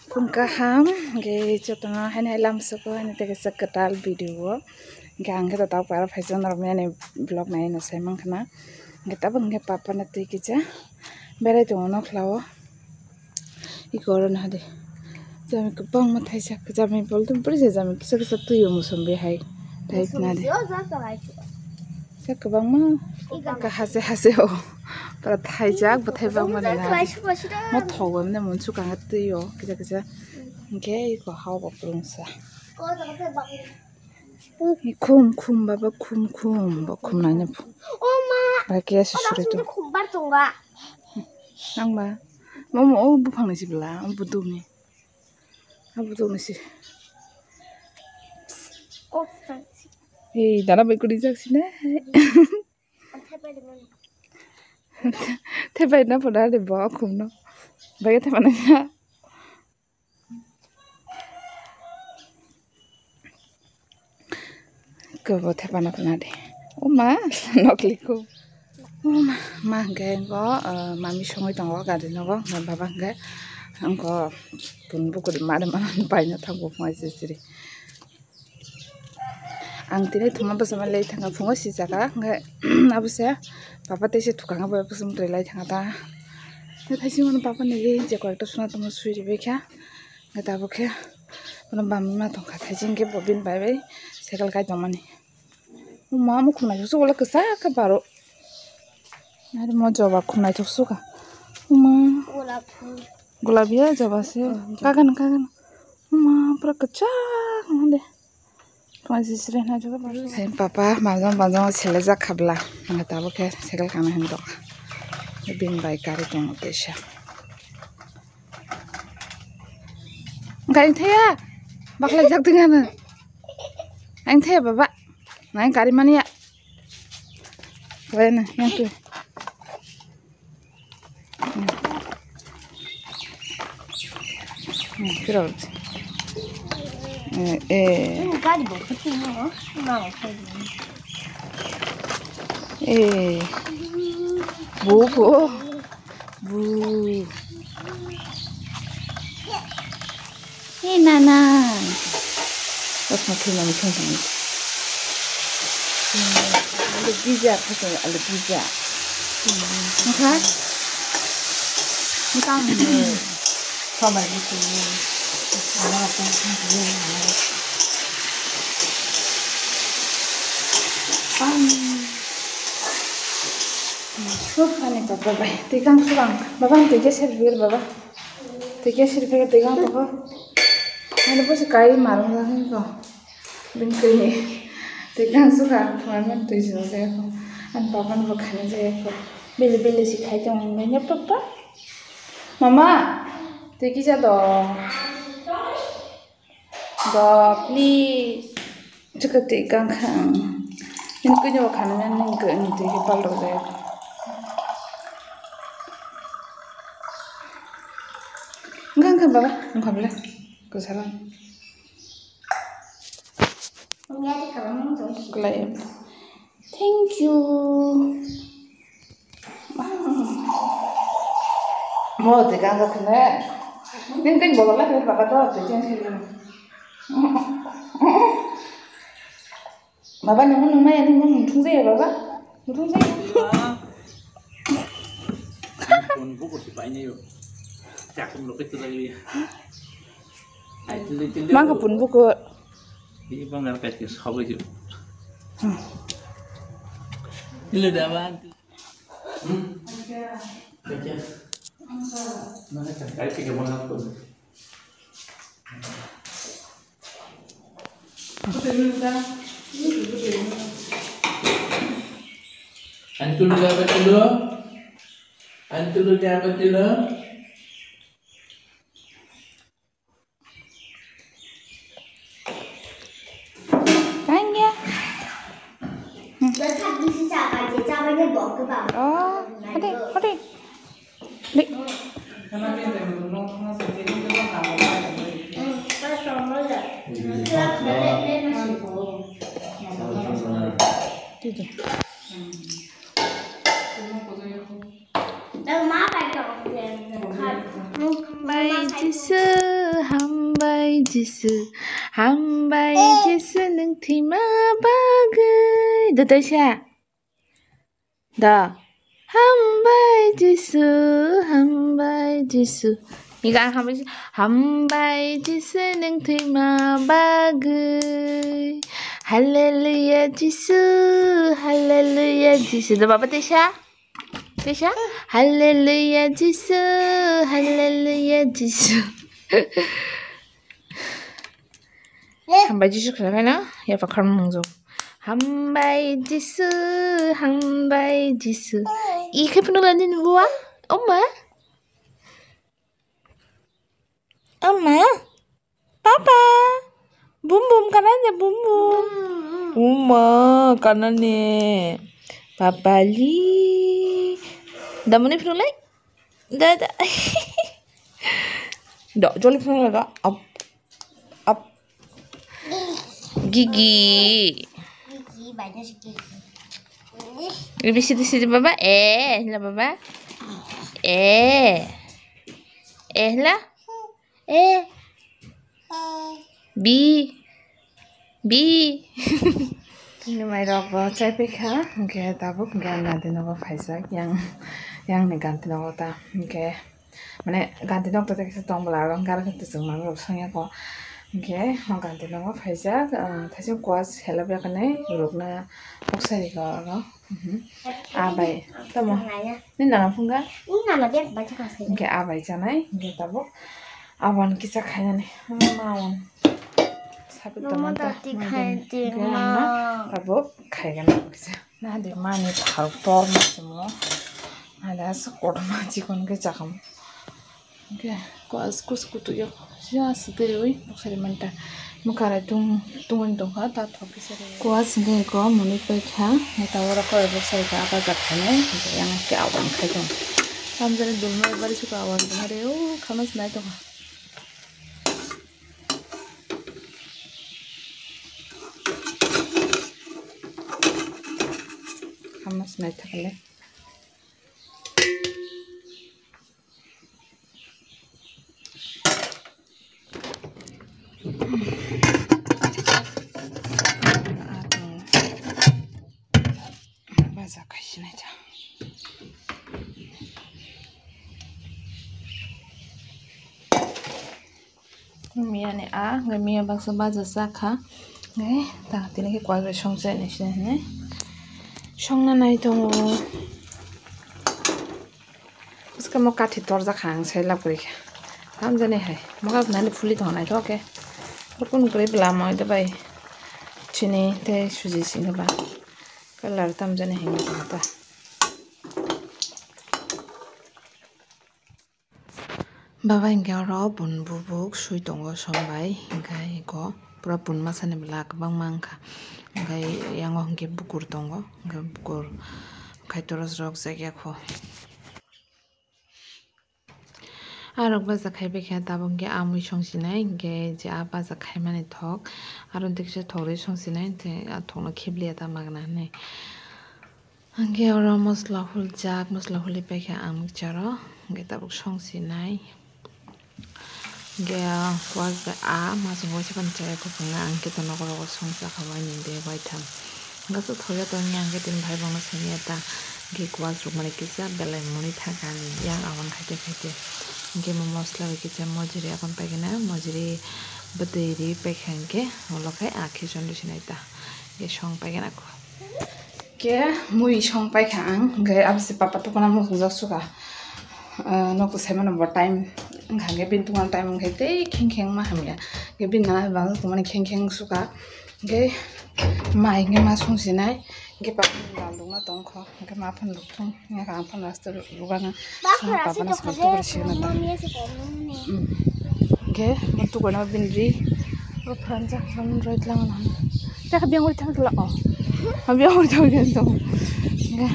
Kumkaham ge chotona hene lamsoko hene tege sakatal video ge angge tata para phaisan romene vlog nai na sai mangkhana ge tabang ge papa na te kija berai to no khlawo ikoron hade jami kubang ma thaisa jami boldum puri jami kisa kisa tuyo musum be hai thai na de sa kubang ma ka hase hase ho para thai jak ba thai bang ma na mo thogam na mun chu ka tuyo kisa kisa ge ko haw ba prungsa kum baba kum na nya oma ba ke sure to bar tonga nang ba mo o bu phang ni sibla bu du ni bu du ni si o hey dana ba kudi jak sine te ba na pora de ba kum no ba ke te ba na ko te pa na de oma nokli ko oma ma ge go mami songoi tang ga de no go baba ge angko pun bu ko ma de ma pai na thang bo phai se siri ang tine thuma ba sama lei thanga phungo si jaga ge abuse papa te se thukanga ba pusum tre lai thanga ta ne thaisi mon papa ne le je ko ekta suna tamo sui ri be kha ge ta bo kha mon bammi ma thong kha thaijing ge bobin bai bai sekal kai tomani mama khuna ju wala kasa ka baro nare mo joba khuna ju suka uma gulabiya joba se kagan uma pura kacha ngade pasi sire na joba baro sai papa majang sele ja khabla ngata bo ke sekal kana hen do bin bai kari tong tesha gain thaya bakla jak dingana ang thaya baba nai kari mania wena yang tu kira kari bo pati no na bu nana terus makin ada giza pasal ada giza okay entah sama gitu ada apa ane papa bai tegang surang baba tege servir baba tege servir tegang papa ane pos kai marung lagi ko bingkini tegang surang man tu sino se ko an papa no khane je ko bele sikhai tong ne papa mama tegi ja do please jika tegang khang in ko jo khane nen ko ni tege palo je enggak baba enggak boleh kesaran enggak kalau klaim thank you mau tegang ko khne nin kan bola ke baba to tegang sel baba nang mai ani mong thung je baba thung je kon bu ko ti pai ne yo jak lo ke tu lagi ai tu mang ka pun bu ko di bang ngar ka ti sabu ju ile da ban aja mana kan kai ke bona ko antul jabat dulu kanya Ade Lik Mai jisu jisu hambai jisu nung thima bagai da dai sha da hambai jisu 이가 hambai jisu nung thima bagai 할렐루야 지수 너 봐봐 대샤 할렐루야 지수 hambai jisu kena ya pakar mongjo hambai jisu 이 캐프놀라는 뭐야 엄마 papa bum kanannya bum Uma kanannya papa li damune finulai dada dok joli finulai ga up gigi banyak gigi lebih situ baba lah baba lah B ini mai rok cai pekha ke tabuk ganti nogo faisa yang ne ganti nogo ta ke mane ganti nogo ta kisa tong bala rong gar ke tung ma rok sangya ko ke ganti nogo faisa thasi kwas hela be kane rok na oksari ga ro abai tamo ni nana funga biar baca kasih ke abai janai ke tabuk awan kisah kaya nih mau sabit teman tadi kayak tabuk kaya kan kisah nah di mana tahu torma semua ada sekolah macam kon ke cakam oke kok sekutu ya ya sendiri bukan menta mukara tungguin ha tak tahu kisah kuas nggak kok muni pekha neta orang kau bukan ke apa jakane yang ke awan kaya kan sambil dulu baru suka awan kemarin kamas naik tuh kamas naik kali bahasa kasih aja Mia ne ngai mia bangsa baza saka ngai ta tine ke kwai shong che ne shne ne shong na nai to uska mo kathi torja khang sai la puri kha ham jane hai moga na ne phuli thonai to ke kun kre bla moi da bai chini te suji sing ba color tam jane heng ta Baba ingkang ro bun bubuk sui tongo sombai ingkai ko pura bun masane belak bang mangka ingkai yang hongke bukur tongo ingkai bukur kai toros rok jagya ko arok baza khai bekha tabong ge amui songsinai ge je aba za khai mane thok aron dikse thori songsinai te thongno khiblia ta magna ne angge ora mosla huli bekha amuk charo ge tabuk songsinai ge was mas ngose kan chai ko punga angke to nokoro ko songsa khawai ninde bai tham gaso thoya to nyang ge tin bhai bangna senia ta ge kwas ruk mane kisa belai moni thakani yang awan khaite ge mosla ke mojiri akon pagina mojiri baderi pekhanke olokai akhi sondisinai ta ge song pagina ko ke mui song paikang ge abse papa to kana mo suka no ko sema no time nghange bin tungan time ngete kheng ma hamya ge bin na ba ko mane kheng suka ge mai nge ma songsinai ge pa bandung na tong kho ge ma phan luk thong nga ka phan rasta rugana papa na sa to krishna ta ge mutu gona binri ro franja ram roit lang na ta biang ur thang la biang ur thang gen to ge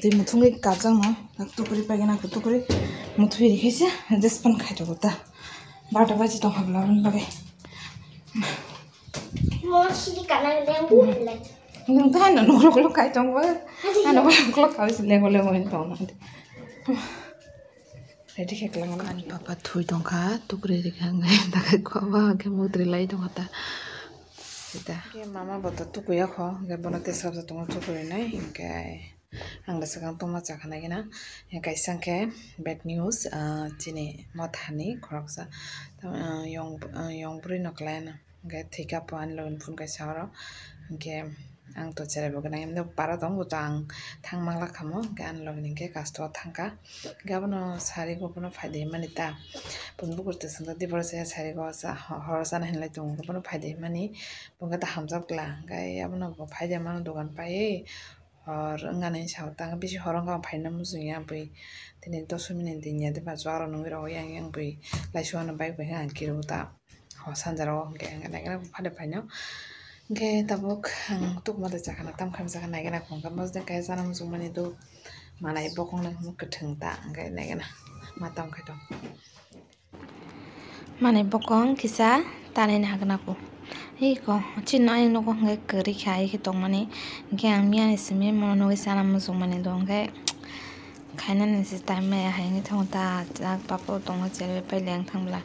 te muthunge kajang no to kori pagena to kori muthu ri khese despan khai to ta bata baji to habla ban bage mo sili kana lengu le nung ta no no kai tong ba ano ba ko ka wis lengo en to na ready kheklang ani papa thui dongkha tukre rekhang dakai khwa ke mudre lai dongata ita ke mama boto tukuya kho ke bonate sabja tongo tukure nai ke angda sakang toma chakhana gina kaisang ke bad news chini mothani khoroksa yong buri noklana ke thika pan loin phun kaisa ro ke ang to chere bogana emne para dong buta ang thangmangla khamo ke an logni ke kasto thangka gabono sari go bono phaide manita punbu kurte sanga di borse sari go sa horosa na hinlai tung bono phaide mani bunga ta hamjabla gai abono bo phaide mano dogan paye or ngane sautang bisi horonga phaina musuya bui tini 10 minute dinya de ba jwaro nungiro yang bui laisuana bike bhe ang kiruta ho sanjaro ke ngana phade phaino ke tabuk ang tukma de jakana tam kham jakana nagena khongka mosde kai jana musumani do manai bokong na mu ketheng ta ngai nagena matam khaito manai bokong kisa tane na hagna ko ko chin ai no ko ngai kari khai ki tong mani ke ang mia ni simi mo no isana musumani do ngai khaina ni si time me ha ngi thong ta jak papo tong chere pai leng thangla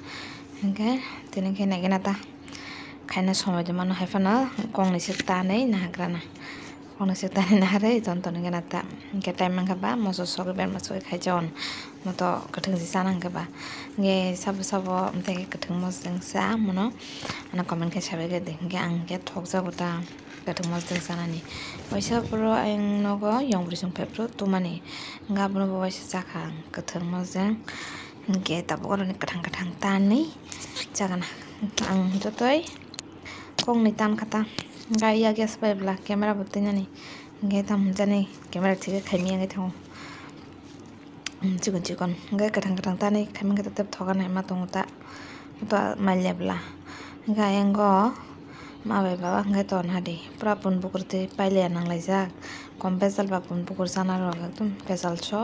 ngai tene ke nagena ta khaina সময় de mano haifana kongni sikta nei nagrana kongni sikta nei nahare ton ton ngena ta ke time manga ba moso sok ber moso khaijon moto kathing si sanang ka ba nge sab mte kathing mos deng sa mono ana comment ke sabe ge deng ge ang ge thok ja gota kathing mos deng sanani oisa pro ang nogo yong brisung pepro tumani nga bono bo oisa sakhang kathing mos deng nge tabor ni kathang tani jagana ang jotoi kong ni tan kata gai ya gas pai bla camera butin ni ngai tam jani camera thike khaimi ngai thong chikon ngai kathang ta ni khaimi ngai tep thoga nai ma tong ta to malya bla ngai ngo ma bai baba ngai ton hadi pura pun bukurte paile nang lai jak kompesal ba pun bukur sana ro ekdom pesal cho